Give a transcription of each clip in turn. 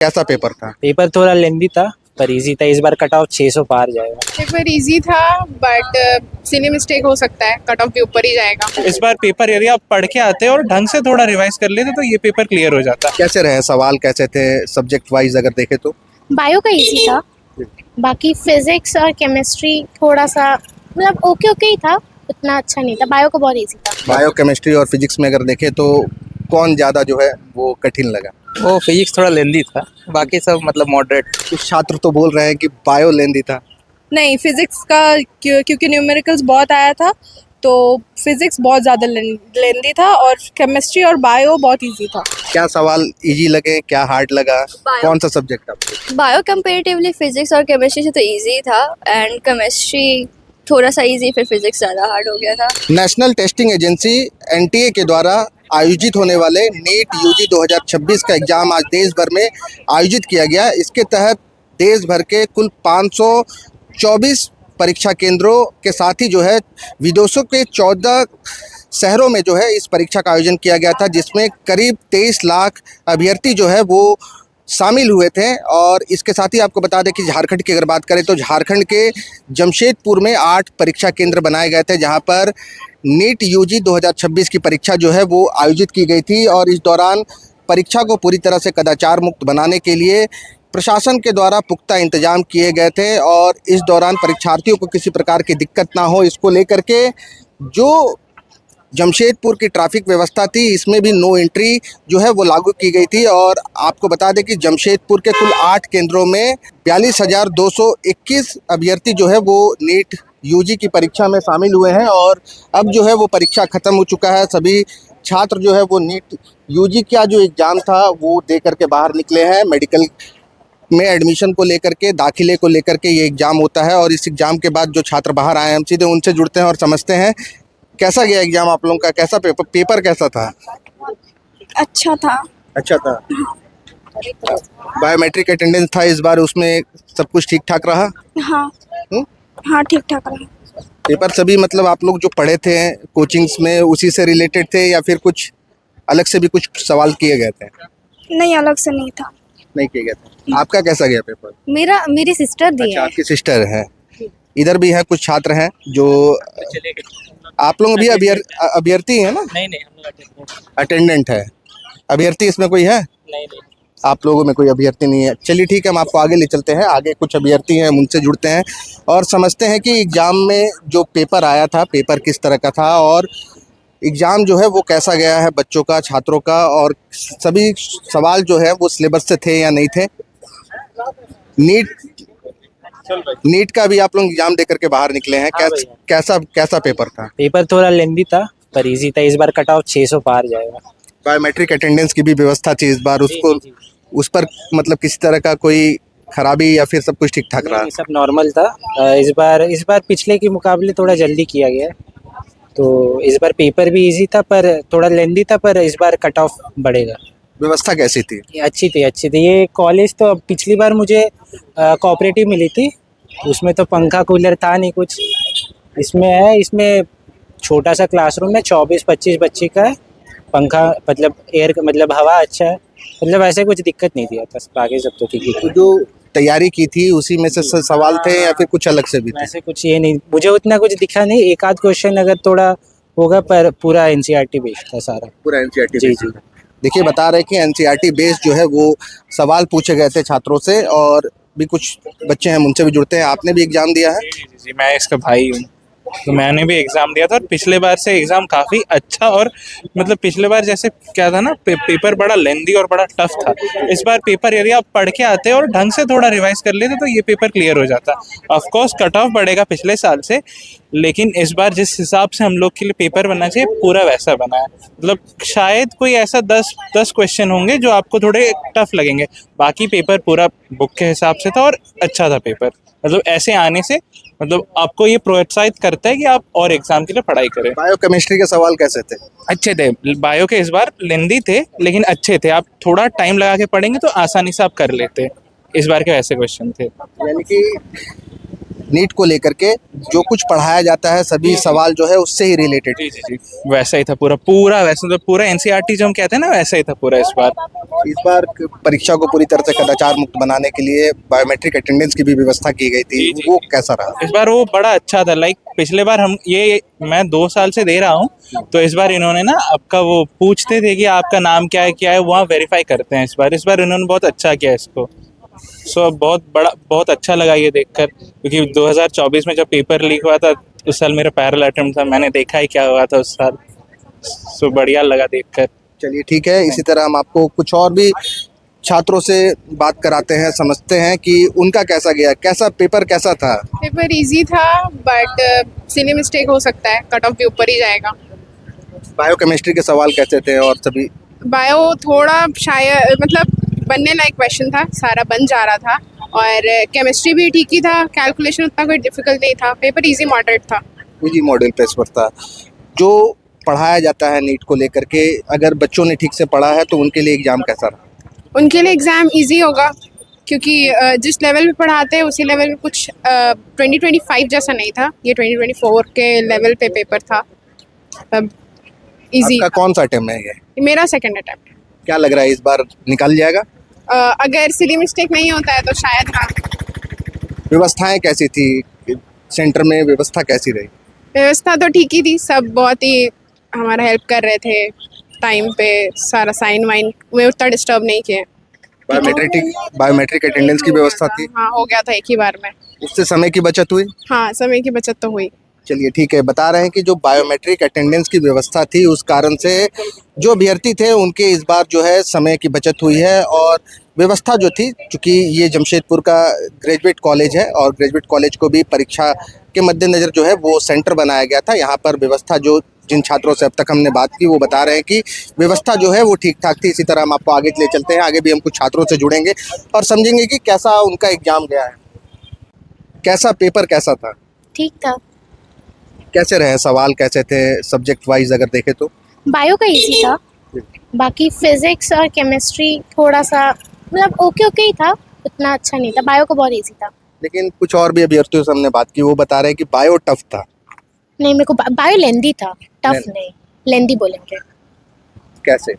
कैसा पेपर था? पेपर थोड़ा लेंदी था पर इजी था। इस बार कट ऑफ 600 पार जाएगा। पेपर इजी था बट सिली मिस्टेक हो सकता है, कट ऑफ के ऊपर ही जाएगा। इस बार पेपर यदि आप पढ़ के आते और ढंग से थोड़ा रिवाइज कर लेते तो ये पेपर क्लियर हो जाता। कैसे रहे सवाल, कैसे थे सब्जेक्ट वाइज अगर देखे तो? बायो का इजी था, बाकी फिजिक्स और केमिस्ट्री थोड़ा सा मतलब ओके ओके ही था, उतना अच्छा नहीं था। बायो का बहुत इजी था। बायो, केमिस्ट्री और फिजिक्स में अगर देखे तो कौन ज़्यादा जो है वो कठिन लगा? वो फिजिक्स थोड़ा लेंदी था, बाकी सब मतलब मॉडरेट। कुछ छात्र तो बोल रहे हैं कि बायो लेंदी था। नहीं, फिजिक्स का क्योंकि न्यूमेरिकल्स बहुत आया था तो फिजिक्स बहुत ज़्यादा लेंदी था और केमिस्ट्री और बायो बहुत इजी था। क्या सवाल इजी लगे, क्या हार्ड लगा? कौन सा सब्जेक्ट आपको? बायो कंपेरेटिवली फिजिक्स और केमिस्ट्री से तो इजी था एंड केमिस्ट्री थोड़ा सा इजी, फिर फिजिक्स ज़्यादा हार्ड हो गया था। नेशनल टेस्टिंग एजेंसी एनटीए के द्वारा आयोजित होने वाले नीट यूजी 2026 का एग्जाम आज देश भर में आयोजित किया गया। इसके तहत देश भर के कुल 524 परीक्षा केंद्रों के साथ ही जो है विदेशों के 14 शहरों में जो है इस परीक्षा का आयोजन किया गया था, जिसमें करीब 23 लाख अभ्यर्थी जो है वो शामिल हुए थे। और इसके साथ ही आपको बता दें कि झारखंड की अगर बात करें तो झारखंड के जमशेदपुर में 8 परीक्षा केंद्र बनाए गए थे, जहां पर नीट यूजी 2026 की परीक्षा जो है वो आयोजित की गई थी। और इस दौरान परीक्षा को पूरी तरह से कदाचार मुक्त बनाने के लिए प्रशासन के द्वारा पुख्ता इंतजाम किए गए थे। और इस दौरान परीक्षार्थियों को किसी प्रकार की दिक्कत ना हो, इसको लेकर के जो जमशेदपुर की ट्रैफिक व्यवस्था थी, इसमें भी नो एंट्री जो है वो लागू की गई थी। और आपको बता दें कि जमशेदपुर के कुल 8 केंद्रों में 42,221 अभ्यर्थी जो है वो नीट यूजी की परीक्षा में शामिल हुए हैं। और अब जो है वो परीक्षा ख़त्म हो चुका है। सभी छात्र जो है वो नीट यूजी का जो एग्ज़ाम था वो दे करके बाहर निकले हैं। मेडिकल में एडमिशन को लेकर के, दाखिले को लेकर के ये एग्ज़ाम होता है। और इस एग्ज़ाम के बाद जो छात्र बाहर आए हैं, हम सीधे उनसे जुड़ते हैं और समझते हैं कैसा गया एग्जाम आप लोगों का। कैसा पेपर कैसा था? अच्छा था। अच्छा था। बायोमेट्रिक अटेंडेंस था इस बार, उसमें सब कुछ ठीक ठाक रहा? हाँ हाँ ठीक ठाक रहा। पेपर सभी मतलब आप लोग जो पढ़े थे कोचिंग्स में उसी से रिलेटेड थे या फिर कुछ अलग से भी कुछ सवाल किए गए थे? नहीं, अलग से नहीं था। नहीं किए गए थे। आपका कैसा गया पेपर? मेरी सिस्टर दी अच्छा, है। आपकी सिस्टर है। इधर भी है कुछ छात्र हैं जो आप लोग भी अभ्यर्थी हैं ना? नहीं हम लोग अटेंडेंट है। अभ्यर्थी इसमें कोई है? नहीं। आप लोगों में कोई अभ्यर्थी नहीं है। चलिए ठीक है, हम आपको आगे ले चलते हैं। आगे कुछ अभ्यर्थी हैं, हम उनसे जुड़ते हैं और समझते हैं कि एग्ज़ाम में जो पेपर आया था, पेपर किस तरह का था और एग्ज़ाम जो है वो कैसा गया है बच्चों का, छात्रों का, और सभी सवाल जो है वो सिलेबस से थे या नहीं थे। नीट का भी आप लोग एग्जाम दे करके बाहर निकले हैं। कैसा पेपर था? पेपर थोड़ा लेंदी था पर इजी था। इस बार कट ऑफ 600 पार जाएगा। बायोमेट्रिक अटेंडेंस की भी व्यवस्था थी इस बार, उसको उस पर मतलब किसी तरह का कोई खराबी या फिर सब कुछ ठीक ठाक रहा? सब नॉर्मल था। इस बार पिछले के मुकाबले थोड़ा जल्दी किया गया है, तो इस बार पेपर भी इजी था पर थोड़ा लेंदी था, पर इस बार कट ऑफ बढ़ेगा। व्यवस्था कैसी थी? अच्छी थी। ये कॉलेज तो पिछली बार मुझे कोऑपरेटिव मिली थी, उसमें तो पंखा कूलर था नहीं कुछ। इसमें छोटा सा क्लासरूम है, 24-25 बच्चे का है। पंखा मतलब हवा अच्छा है, मतलब ऐसे कुछ दिक्कत नहीं थी। बस बाकी सब तो ठीक ही। तो जो तैयारी की थी उसी में से सवाल थे या फिर कुछ अलग से भी थे? ऐसे कुछ ये नहीं, मुझे उतना कुछ दिखा नहीं। एक आध क्वेश्चन अगर थोड़ा होगा, पर पूरा एनसीईआरटी बेस्ड था सारा। पूरा एनसीईआरटी जी। देखिए, बता रहे कि एनसीईआरटी बेस्ड जो है वो सवाल पूछे गए थे छात्रों से। और भी कुछ बच्चे हैं, उनसे भी जुड़ते हैं। आपने भी एग्जाम दिया है? जी, मैं इसका भाई हूँ, तो मैंने भी एग्ज़ाम दिया था और पिछले बार से एग्ज़ाम काफ़ी अच्छा, और मतलब पिछले बार जैसे क्या था ना, पेपर बड़ा लेंदी और बड़ा टफ था। इस बार पेपर यदि आप पढ़ के आते और ढंग से थोड़ा रिवाइज कर लेते तो ये पेपर क्लियर हो जाता। ऑफ कोर्स कट ऑफ बढ़ेगा पिछले साल से, लेकिन इस बार जिस हिसाब से हम लोग के लिए पेपर बनना चाहिए पूरा वैसा बना है। मतलब शायद कोई ऐसा 10 क्वेश्चन होंगे जो आपको थोड़े टफ लगेंगे, बाकी पेपर पूरा बुक के हिसाब से था और अच्छा था पेपर। मतलब ऐसे आने से मतलब आपको ये प्रोत्साहित करता है कि आप और एग्जाम के लिए पढ़ाई करें। बायो केमिस्ट्री के सवाल कैसे थे? अच्छे थे। बायो के इस बार लेंदी थे लेकिन अच्छे थे। आप थोड़ा टाइम लगा के पढ़ेंगे तो आसानी से आप कर लेते। इस बार के ऐसे क्वेश्चन थे। यानी कि नीट को लेकर के जो कुछ पढ़ाया जाता है सभी सवाल जो है उससे ही रिलेटेड। जी जी जी, वैसा ही था पूरा पूरा, वैसे तो पूरा एनसीईआरटी जो हम कहते हैं ना, वैसा ही था पूरा इस बार। परीक्षा को पूरी तरह से कदाचार मुक्त बनाने के लिए बायोमेट्रिक अटेंडेंस की भी व्यवस्था की गई थी, वो कैसा रहा? इस बार वो बड़ा अच्छा था। लाइक पिछले बार हम ये मैं 2 साल से दे रहा हूँ, तो इस बार इन्होंने ना आपका वो पूछते थे कि आपका नाम क्या है वहाँ वेरीफाई करते हैं। इस बार इन्होंने बहुत अच्छा किया इसको। सो बहुत अच्छा लगा ये देखकर, क्योंकि 2024 में जब पेपर लीक हुआ था उस साल मेरा पैरेलल अटेम्प्ट था, मैंने देखा ही क्या हुआ था उस साल। सो बढ़िया लगा देखकर। चलिए ठीक है, इसी तरह हम आपको कुछ और भी छात्रों से बात कराते हैं, समझते हैं कि उनका कैसा गया, कैसा पेपर कैसा था। पेपर इजी था बट सिली मिस्टेक हो सकता है, कट ऑफ भी ऊपर ही जाएगा। बायोकेमिस्ट्री के सवाल कैसे थे और सभी? बायो थोड़ा शायद मतलब बनने लायक क्वेश्चन था, सारा बन जा रहा था। और केमिस्ट्री भी ठीक ही था, कैलकुलेशन उतना कोई डिफिकल्ट नहीं था, पेपर इजी मॉडरेट था। इजी मॉडल पेपर पर था। जो पढ़ाया जाता है नीट को लेकर के, अगर बच्चों ने ठीक से पढ़ा है तो उनके लिए एग्जाम कैसा रहा? उनके लिए एग्ज़ाम इजी होगा, क्योंकि जिस लेवल पे पढ़ाते हैं उसी लेवल में कुछ 2025 जैसा नहीं था, ये 2024 के लेवल पे पेपर था। इजी। आपका कौन सा अटेम्प्ट है ये? मेरा सेकंड अटेम्प्ट। क्या लग रहा है इस बार निकल जाएगा? अगर सिली मिस्टेक नहीं होता है तो शायद हाँ। व्यवस्थाएं कैसी थी सेंटर में, व्यवस्था कैसी रही? व्यवस्था तो ठीक ही थी, सब बहुत ही हमारा हेल्प कर रहे थे टाइम पे, सारा साइन वाइन वे उतना डिस्टर्ब नहीं किए। बायोमेट्रिक अटेंडेंस की व्यवस्था थी? हाँ, हो गया था एक ही बार में। उससे समय की बचत हुई? हाँ, समय की बचत तो हुई। चलिए ठीक है, बता रहे हैं कि जो बायोमेट्रिक अटेंडेंस की व्यवस्था थी उस कारण से जो अभ्यर्थी थे उनके इस बार जो है समय की बचत हुई है। और व्यवस्था जो थी, चूँकि ये जमशेदपुर का ग्रेजुएट कॉलेज है और ग्रेजुएट कॉलेज को भी परीक्षा के मद्देनज़र जो है वो सेंटर बनाया गया था। यहाँ पर व्यवस्था जो जिन छात्रों से अब तक हमने बात की वो बता रहे हैं कि व्यवस्था जो है वो ठीक ठाक थी। इसी तरह हम आपको आगे ले चलते हैं, आगे भी हम कुछ छात्रों से जुड़ेंगे और समझेंगे कि कैसा उनका एग्जाम गया है, कैसा पेपर कैसा था। ठीक था। कैसे रहे सवाल, कैसे थे सब्जेक्ट वाइज अगर देखें तो? बायो का इजी था, बाकी फिजिक्स और केमिस्ट्री थोड़ा सा मतलब ओके ओके ही था, उतना अच्छा नहीं था। बायो का बहुत इजी था। लेकिन कुछ और भी अभ्यर्थियों से हमने बात की, वो बता रहे हैं कि बायो टफ था। नहीं, मेरे को बायो लेंदी था, टफ नहीं, लेंदी बोलेंगे। कैसे?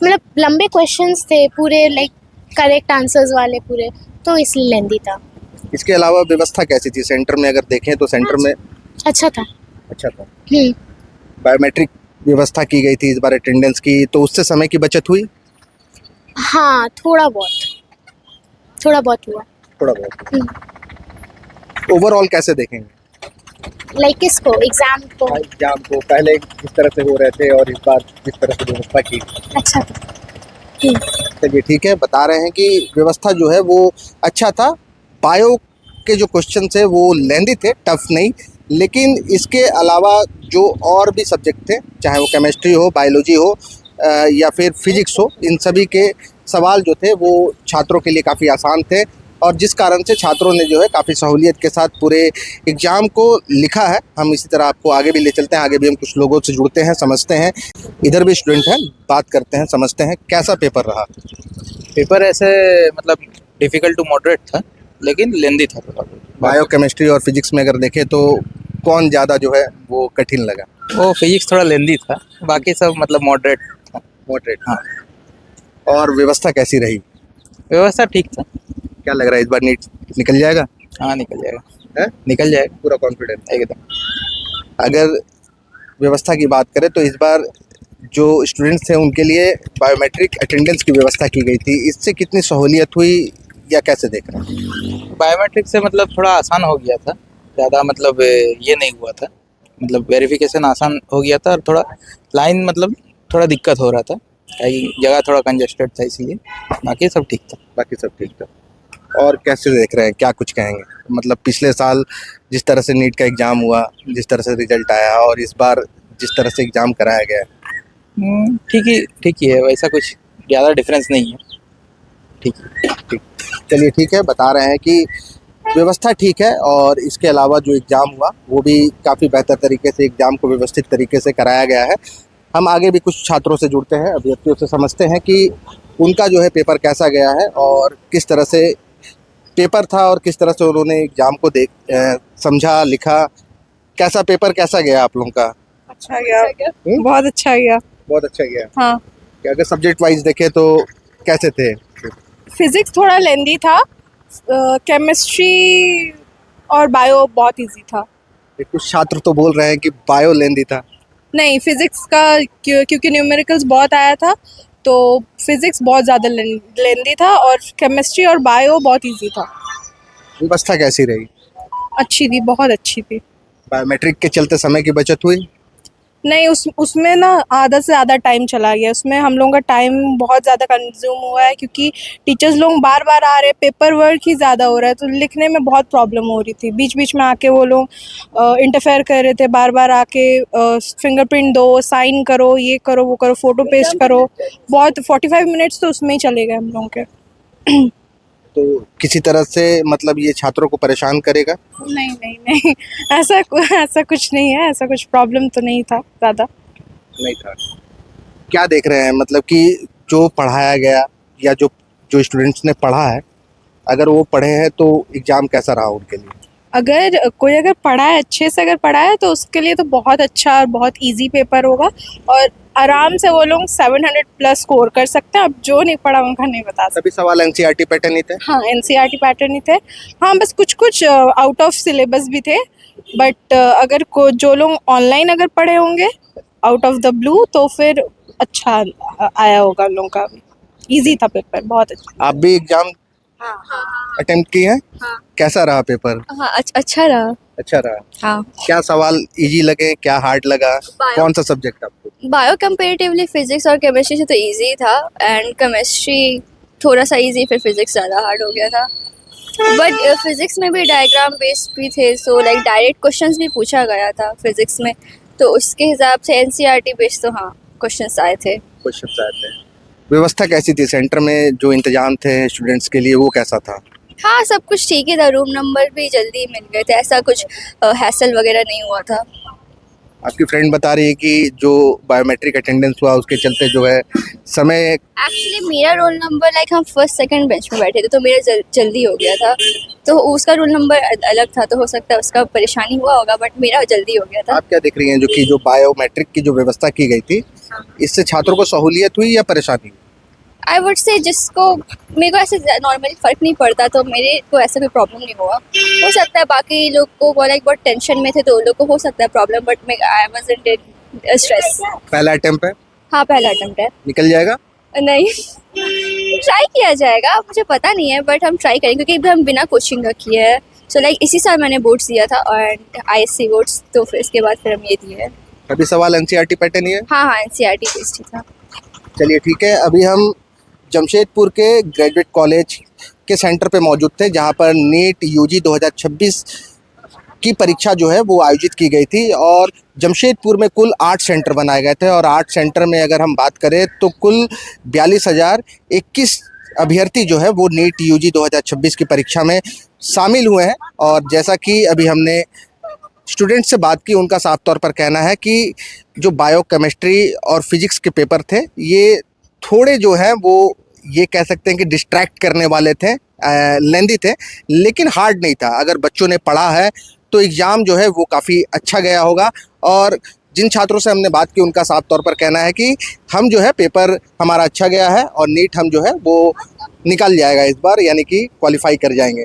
मतलब लंबे क्वेश्चंस थे पूरे, लाइक करेक्ट आंसर्स वाले पूरे, तो इसलिए लेंदी था। इसके अलावा व्यवस्था कैसी थी सेंटर में, अगर देखें तो सेंटर में? अच्छा था। अच्छा था। बायोमेट्रिक व्यवस्था की गई थी इस बार अटेंडेंस की, तो उससे समय की बचत हुई? हाँ, थोड़ा बहुत हुआ। थोड़ा बहुत। ओवरऑल कैसे देखेंगे लाइक किसको, एग्जाम को? एग्जाम को? पहले किस तरह से हो रहे थे और इस बार किस तरह से व्यवस्था की? अच्छा था। चलिए ठीक है, बता रहे हैं कि व्यवस्था जो है वो अच्छा था। बायो के जो क्वेश्चन थे वो लेंदी थे, टफ नहीं। लेकिन इसके अलावा जो और भी सब्जेक्ट थे, चाहे वो केमिस्ट्री हो, बायोलॉजी हो या फिर फिजिक्स हो, इन सभी के सवाल जो थे वो छात्रों के लिए काफ़ी आसान थे और जिस कारण से छात्रों ने जो है काफ़ी सहूलियत के साथ पूरे एग्ज़ाम को लिखा है। हम इसी तरह आपको आगे भी ले चलते हैं, आगे भी हम कुछ लोगों से जुड़ते हैं, समझते हैं। इधर भी स्टूडेंट हैं, बात करते हैं, समझते हैं कैसा पेपर रहा। पेपर ऐसे मतलब डिफिकल्ट टू मॉडरेट था, लेकिन लेंदी था थोड़ा। बायो केमिस्ट्री और फिजिक्स में अगर देखें तो कौन ज़्यादा जो है वो कठिन लगा? वो फिजिक्स थोड़ा लेंदी था, बाकी सब मतलब मॉडरेट था। मॉडरेट। हाँ। और व्यवस्था कैसी रही? व्यवस्था ठीक था। क्या लग रहा है इस बार नीट निकल जाएगा? हाँ, निकल जाएगा। है? निकल जाएगा, पूरा कॉन्फिडेंस एकदम। अगर व्यवस्था की बात करें तो इस बार जो स्टूडेंट्स थे उनके लिए बायोमेट्रिक अटेंडेंस की व्यवस्था की गई थी, इससे कितनी सहूलियत हुई या कैसे देख रहे हैं? बायोमेट्रिक से मतलब थोड़ा आसान हो गया था, ज़्यादा मतलब ये नहीं हुआ था, मतलब वेरिफिकेशन आसान हो गया था और थोड़ा लाइन मतलब थोड़ा दिक्कत हो रहा था, कई जगह थोड़ा कंजेस्टेड था, इसलिए बाकी सब ठीक था। बाकी सब ठीक था। और कैसे देख रहे हैं, क्या कुछ कहेंगे? मतलब पिछले साल जिस तरह से नीट का एग्ज़ाम हुआ, जिस तरह से रिजल्ट आया और इस बार जिस तरह से एग्ज़ाम कराया गया है, ठीक ही है, वैसा कुछ ज़्यादा डिफरेंस नहीं है। ठीक। चलिए ठीक है, बता रहे हैं कि व्यवस्था ठीक है और इसके अलावा जो एग्ज़ाम हुआ वो भी काफ़ी बेहतर तरीके से एग्ज़ाम को व्यवस्थित तरीके से कराया गया है। हम आगे भी कुछ छात्रों से जुड़ते हैं, अभ्यर्थियों से समझते हैं कि उनका जो है पेपर कैसा गया है और किस तरह से पेपर था और किस तरह से उन्होंने एग्जाम को समझा, लिखा, कैसा पेपर कैसा गया आप लोगों का? अच्छा गया, बहुत अच्छा गया। बहुत अच्छा गया। हाँ, कि अगर सब्जेक्ट वाइज देखें तो कैसे थे? फिजिक्स थोड़ा लेंदी था, केमिस्ट्री और बायो बहुत इजी था। कुछ छात्र तो बोल रहे हैं कि बायो लेंदी था। नहीं, फिजिक्स का क्योंकि न्यूमेरिकल्स बहुत आया था, तो फिजिक्स बहुत ज़्यादा लेंदी था, और केमिस्ट्री और बायो बहुत इजी था। व्यवस्था कैसी रही? अच्छी थी, बहुत अच्छी थी। बायोमेट्रिक के चलते समय की बचत हुई? नहीं, उसमें ना आधा से ज़्यादा टाइम चला गया, उसमें हम लोगों का टाइम बहुत ज़्यादा कंज्यूम हुआ है, क्योंकि टीचर्स लोग बार बार आ रहे, पेपर वर्क ही ज़्यादा हो रहा है, तो लिखने में बहुत प्रॉब्लम हो रही थी। बीच बीच में आके वो लोग इंटरफेयर कर रहे थे, बार बार आके फिंगरप्रिंट दो, साइन करो, ये करो, वो करो, फ़ोटो पेस्ट करो। बहुत 45 मिनट्स तो उसमें ही चले गए हम लोगों के। तो किसी तरह से मतलब ये छात्रों को परेशान करेगा? नहीं नहीं नहीं, ऐसा कुछ नहीं है, ऐसा कुछ प्रॉब्लम तो नहीं था ज़्यादा। नहीं था। क्या देख रहे हैं मतलब कि जो पढ़ाया गया या जो जो स्टूडेंट्स ने पढ़ा है, अगर वो पढ़े हैं तो एग्जाम कैसा रहा उनके लिए? अगर कोई अगर पढ़ा है, अच्छे से अगर पढ़ा है, तो उसके लिए तो बहुत अच्छा और बहुत इजी पेपर होगा, और आराम से वो लोग 700 प्लस स्कोर कर सकते हैं। अब जो नहीं पढ़ा उनका नहीं बता सकते। सभी सवाल एनसीईआरटी पैटर्न ही थे? हाँ, एनसीईआरटी पैटर्न ही थे। हाँ, बस कुछ कुछ आउट ऑफ सिलेबस भी थे, बट अगर जो लोग ऑनलाइन अगर पढ़े होंगे आउट ऑफ द ब्लू, तो फिर अच्छा आया होगा उन लोगों का भी। ईजी था पेपर, बहुत अच्छा। आप भी एग्जाम अटेम्प्ट किए हैं? हाँ। कैसा रहा पेपर? हाँ, अच्छा रहा। अच्छा रहा। हाँ, क्या सवाल इजी लगे, क्या हार्ड लगा? Bio. कौन सा सब्जेक्ट आपको? बायो कंपेरेटिवली फिजिक्स और केमिस्ट्री से तो इजी था, एंड केमिस्ट्री थोड़ा सा इजी, फिर फिजिक्स ज़्यादा हार्ड हो गया था। बट फिजिक्स में भी डायग्राम बेस्ड भी थे, सो लाइक डायरेक्ट क्वेश्चंस भी पूछा गया था फिजिक्स में, तो उसके हिसाब से एनसीईआरटी बेस्ड तो हाँ क्वेश्चंस आए थे। क्वेश्चंस आए थे। व्यवस्था कैसी थी सेंटर में? जो इंतजाम थे स्टूडेंट्स के लिए वो कैसा था? हाँ, सब कुछ ठीक ही था, रूम नंबर भी जल्दी मिल गए थे, ऐसा कुछ हैसल वगैरह नहीं हुआ था। आपकी फ्रेंड बता रही है कि जो बायोमेट्रिक अटेंडेंस हुआ उसके चलते जो है समय। एक्चुअली मेरा रोल नंबर लाइक हम फर्स्ट सेकंड बेंच में बैठे थे, तो मेरा जल्दी हो गया था, तो उसका रोल नंबर अलग था, तो हो सकता है उसका परेशानी हुआ होगा, बट मेरा जल्दी हो गया था। आप क्या देख रही हैं जो बायोमेट्रिक की जो व्यवस्था की गई थी, इससे छात्रों को सहूलियत हुई या परेशानी हुई? आई वुड से जिसको, मेरे को ऐसे नॉर्मली फ़र्क नहीं पड़ता, तो मेरे को ऐसा कोई प्रॉब्लम नहीं हुआ। हो सकता है बाकी लोग को वो लाइक बहुत टेंशन में थे, तो उन लोग को हो सकता है प्रॉब्लम, बट मैं आई वाज़न्ट इन स्ट्रेस। पहला अटेम्प्ट है? हाँ, पहला अटेम्प्ट है। निकल जाएगा? नहीं, ट्राई किया जाएगा, मुझे पता नहीं है, बट हम ट्राई करेंगे, क्योंकि हम बिना कोचिंग का किए हैं। सो लाइक इसी साल मैंने बोर्ड्स दिया था, और ISC बोर्ड्स, तो फिर इसके बाद फिर हम ये दिए हैं। अभी सवाल एनसीईआरटी पैटर्न ही है? हाँ, NCERT बेस्ड ही था। चलिए ठीक है। अभी हम जमशेदपुर के ग्रेजुएट कॉलेज के सेंटर पे मौजूद थे, जहां पर नीट यूजी 2026 की परीक्षा जो है वो आयोजित की गई थी, और जमशेदपुर में कुल 8 सेंटर बनाए गए थे, और 8 सेंटर में अगर हम बात करें तो कुल 42,021 अभ्यर्थी जो है वो नीट यूजी 2026 की परीक्षा में शामिल हुए हैं। और जैसा कि अभी हमने स्टूडेंट से बात की, उनका साफ तौर पर कहना है कि जो बायो केमिस्ट्री और फिजिक्स के पेपर थे, ये थोड़े जो है वो ये कह सकते हैं कि डिस्ट्रैक्ट करने वाले थे, लेंदी थे, लेकिन हार्ड नहीं था। अगर बच्चों ने पढ़ा है तो एग्ज़ाम जो है वो काफ़ी अच्छा गया होगा। और जिन छात्रों से हमने बात की, उनका साफ तौर पर कहना है कि हम जो है पेपर हमारा अच्छा गया है, और नीट हम जो है वो निकल जाएगा इस बार, यानी कि क्वालिफाई कर जाएंगे।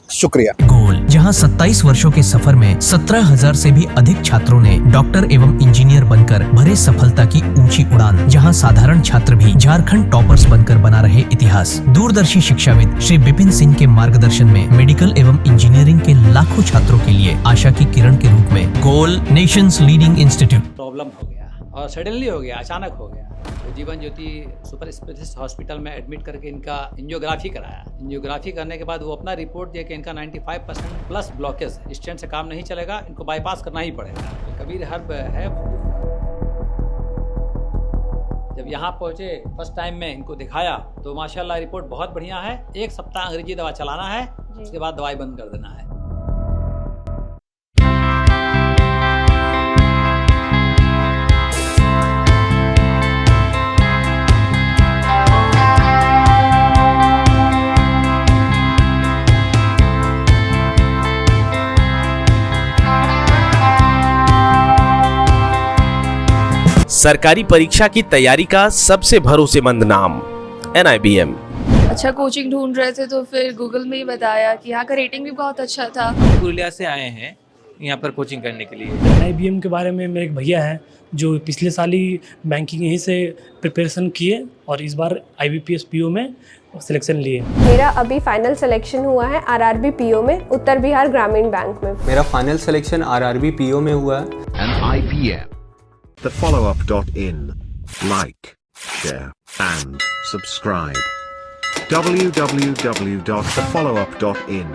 शुक्रिया। गोल, जहां 27 वर्षों के सफर में 17,000 से भी अधिक छात्रों ने डॉक्टर एवं इंजीनियर बनकर भरे सफलता की ऊंची उड़ान, जहां साधारण छात्र भी झारखंड टॉपर्स बनकर बना रहे इतिहास। दूरदर्शी शिक्षाविद श्री विपिन सिंह के मार्गदर्शन में मेडिकल एवं इंजीनियरिंग के लाखों छात्रों के लिए आशा की किरण के रूप में गोल नेशंस लीडिंग इंस्टीट्यूट। प्रॉब्लम हो गया, और सडनली हो गया, अचानक हो गया। तो Jeevan Jyoti super specialist hospital में एडमिट करके इनका एंजियोग्राफी कराया। एंजियोग्राफी करने के बाद वो अपना रिपोर्ट दिया कि इनका 95% प्लस ब्लॉकेज, स्टेंट से काम नहीं चलेगा, इनको बाईपास करना ही पड़ेगा। कबीर हर्ब है, जब यहाँ पहुँचे फर्स्ट टाइम में इनको दिखाया तो माशाल्लाह रिपोर्ट बहुत बढ़िया है। 1 सप्ताह अंग्रेजी दवा चलाना है, उसके बाद दवाई बंद कर देना है। सरकारी परीक्षा की तैयारी का सबसे भरोसेमंद नाम NIBM। अच्छा कोचिंग ढूंढ रहे थे तो फिर गूगल में ही बताया कि यहाँ का रेटिंग भी बहुत अच्छा था। पुरुलिया से आए हैं यहाँ पर कोचिंग करने के लिए। IBM के बारे में मेरे एक भैया हैं जो पिछले साल ही बैंकिंग यहीं से प्रिपरेशन किए और इस बार IBPS PO में सिलेक्शन लिए। मेरा अभी फाइनल सिलेक्शन हुआ है RRB PO में, उत्तर बिहार ग्रामीण बैंक में। मेरा फाइनल सिलेक्शन RRB PO में हुआ है। IBM, thefollowup.in. Like, share and subscribe. www.thefollowup.in